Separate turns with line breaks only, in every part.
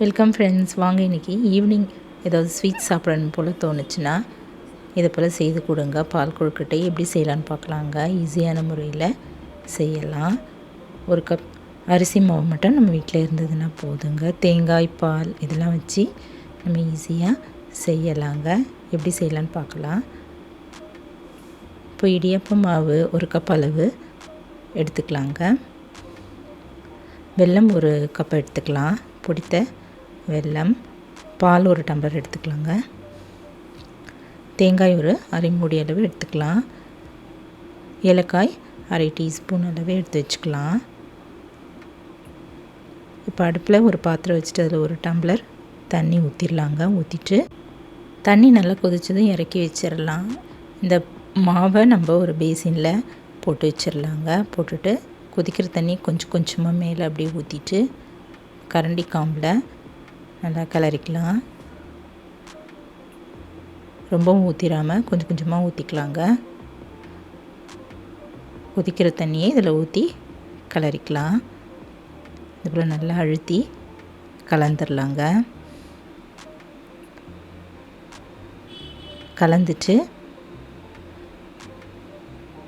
Welcome friends. வாங்க இன்றைக்கி evening ஏதாவது ஸ்வீட் சாப்பிடணும் போல் தோணுச்சுன்னா இதை போல் செய்து கொடுங்க. பால் கொழுக்கட்டை எப்படி செய்யலான்னு பார்க்கலாங்க. ஈஸியான முறையில் செய்யலாம். ஒரு கப் அரிசி மாவு மட்டும் நம்ம வீட்டில் இருந்ததுன்னா போதுங்க. தேங்காய், பால் இதெல்லாம் வச்சு நம்ம ஈஸியாக செய்யலாங்க. எப்படி செய்யலான்னு பார்க்கலாம். இப்போ இடியாப்ப மாவு ஒரு கப் அளவு எடுத்துக்கலாங்க. வெல்லம் ஒரு கப் எடுத்துக்கலாம், பொடித்த வெல்லம். பால் ஒரு டம்ளர் எடுத்துக்கலாங்க. தேங்காய் ஒரு அரை மூடி அளவு எடுத்துக்கலாம். ஏலக்காய் அரை டீஸ்பூன் அளவு எடுத்து வச்சுக்கலாம். இப்போ அடுப்பில் ஒரு பாத்திரம் வச்சுட்டு அதில் ஒரு டம்ளர் தண்ணி ஊற்றிடலாங்க. ஊற்றிட்டு தண்ணி நல்லா கொதிச்சதும் இறக்கி வச்சிடலாம். இந்த மாவை நம்ம ஒரு பேசினில் போட்டு வச்சிடலாங்க. போட்டுட்டு கொதிக்கிற தண்ணி கொஞ்சம் கொஞ்சமாக மேலே அப்படியே ஊற்றிட்டு கரண்டி காம்பில் நல்லா கிளறிக்கலாம். ரொம்பவும் ஊற்றிடாமல் கொஞ்சம் கொஞ்சமாக ஊற்றிக்கலாங்க. கொதிக்கிற தண்ணியை இதில் ஊற்றி கிளறிக்கலாம். இதுபோல் நல்லா அழுத்தி கலந்துடலாங்க. கலந்துட்டு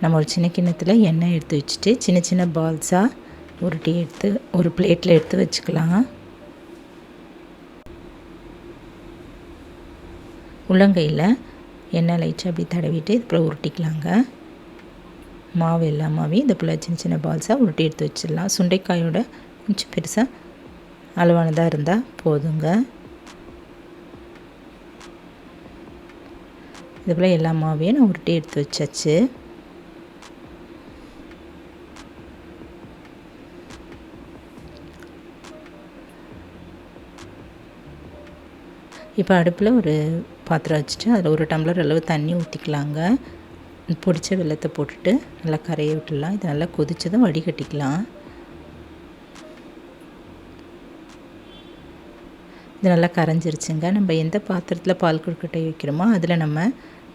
நம்ம ஒரு சின்ன கிண்ணத்தில் எண்ணெய் எடுத்து வச்சுட்டு சின்ன சின்ன பால்ஸாக உருட்டி எடுத்து ஒரு பிளேட்டில் எடுத்து வச்சுக்கலாம். உள்ளங்கையில் எண்ணெய் லைட்டாக அப்படி தடவிட்டு இது போல் உருட்டிக்கலாங்க. மாவு எல்லாமாவே இது போல் சின்ன சின்ன பால்ஸாக உருட்டி எடுத்து வச்சிடலாம். சுண்டைக்காயோட கொஞ்சம் பெருசாக அளவானதாக இருந்தால் போதுங்க. இது போல் எல்லா மாவையும் நான் உருட்டி எடுத்து வச்சாச்சு. இப்போ அடுப்பில் ஒரு பாத்திரம் வச்சுட்டு அதில் ஒரு டம்ளர் அளவு தண்ணி ஊற்றிக்கலாங்க. பொடிச்ச வெல்லத்தை போட்டுட்டு நல்லா கரைய விட்டுடலாம். இது நல்லா கொதிச்சதும் வடிகட்டிக்கலாம். இது நல்லா கரைஞ்சிருச்சுங்க. நம்ம எந்த பாத்திரத்தில் பால் கொழுக்கட்டை வைக்கிறோமோ அதில் நம்ம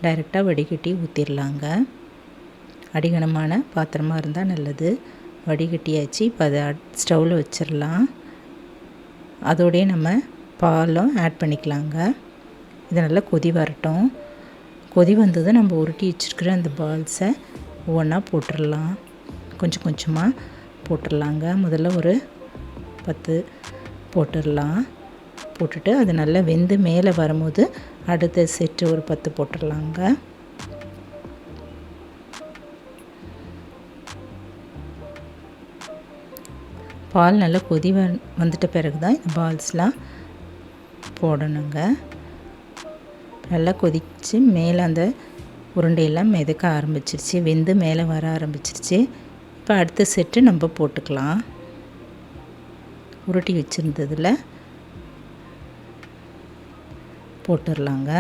டைரெக்டாக வடிகட்டி ஊற்றிடலாங்க. அடிகனமான பாத்திரமாக இருந்தால் நல்லது. வடிகட்டியாச்சு. இப்போ அதை ஸ்டவ்வில் வச்சிடலாம். அதோடய நம்ம பாலும் ஆட் பண்ணிக்கலாங்க. இது நல்லா கொதி வரட்டும். கொதி வந்ததும் நம்ம உருட்டி வச்சுருக்கிற அந்த பால்ஸை ஒவ்வொன்றா போட்டுடலாம். கொஞ்சம் கொஞ்சமாக போட்டுடலாங்க. முதல்ல ஒரு 10 போட்டுடலாம். போட்டுட்டு அது நல்லா வெந்து மேலே வரும்போது அடுத்த செட்டு ஒரு 10 போட்டுடலாங்க. பால் நல்லா கொதி வந்துட்ட பிறகு தான் இந்த பால்ஸ்லாம் போடணுங்க. நல்லா கொதித்து மேலே அந்த உருண்டையெல்லாம் மிதக்க ஆரம்பிச்சிருச்சு, வெந்து மேலே வர ஆரம்பிச்சிருச்சு. இப்போ அடுத்த செட்டு நம்ம போட்டுக்கலாம். உருட்டி வச்சுருந்ததில் போட்டுடலாங்க.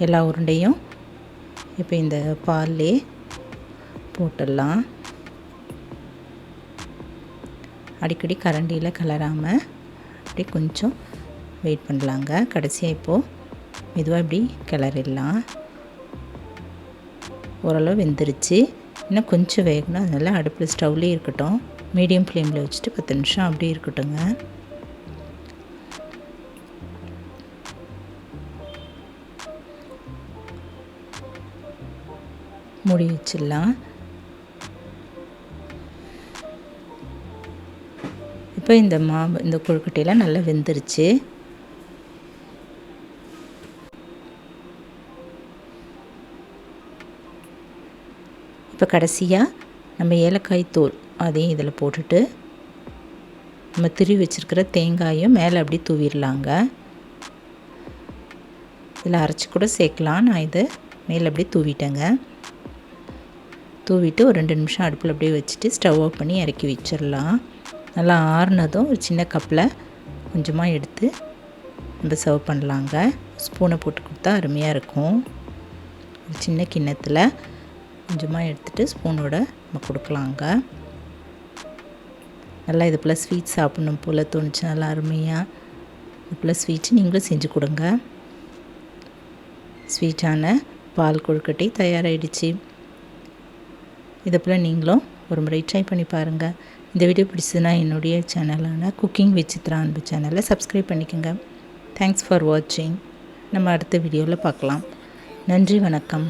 எல்லா உருண்டையும் இப்போ இந்த பால்லே போட்டுடலாம். அடிக்கடி கரண்டியில் கலராமல் அப்படியே கொஞ்சம் வெயிட் பண்ணலாங்க. கடைசியாக இப்போது மெதுவாக இப்படி கிளறிடலாம். ஓரளவு வெந்துருச்சு. இன்னும் கொஞ்சம் வேகணும். அதனால் அடுப்பில் ஸ்டவ்லேயே இருக்கட்டும். மீடியம் ஃப்ளேமில் வச்சுட்டு 10 நிமிஷம் அப்படியே இருக்கட்டுங்க. மூடி வச்சிடலாம். இப்போ இந்த மாவு இந்த கொழுக்கட்டையெல்லாம் நல்லா வெந்துருச்சு. இப்போ கடைசியாக நம்ம ஏலக்காய் தூள் அதையும் இதில் போட்டுட்டு நம்ம திருவி வச்சுருக்கிற தேங்காயும் மேலே அப்படி தூவிடலாங்க. இதில் அரைச்சி கூட சேர்க்கலாம். நான் இதை மேலே அப்படி தூவிட்டேங்க. தூவிட்டு ஒரு 2 நிமிஷம் அடுப்பில் அப்படியே வச்சுட்டு ஸ்டவ் ஆஃப் பண்ணி இறக்கி வச்சிடலாம். நல்லா ஆறுனதும் ஒரு சின்ன கப்பில் கொஞ்சமாக எடுத்து நம்ம சர்வ் பண்ணலாங்க. ஸ்பூனை போட்டு கொடுத்தா அருமையாக இருக்கும். ஒரு சின்ன கிண்ணத்தில் கொஞ்சமாக எடுத்துகிட்டு ஸ்பூனோட நம்ம கொடுக்கலாங்க. நல்லா இது போல் ஸ்வீட் சாப்பிட்ணும் போல் தோணுச்சு. நல்லா அருமையாக இது போல் ஸ்வீட்டு நீங்களும் செஞ்சு கொடுங்க. ஸ்வீட்டான பால் கொழுக்கட்டை தயாராகிடுச்சு. இதை போல் நீங்களும் ஒரு முறை ட்ரை பண்ணி பாருங்கள். இந்த வீடியோ பிடிச்சதுன்னா என்னுடைய சேனலான குக்கிங் வித் சித்ரா அன்பு சேனலை சப்ஸ்கிரைப் பண்ணிக்கோங்க. தேங்க்ஸ் ஃபார் வாட்சிங். நம்ம அடுத்த வீடியோவில் பார்க்கலாம். நன்றி, வணக்கம்.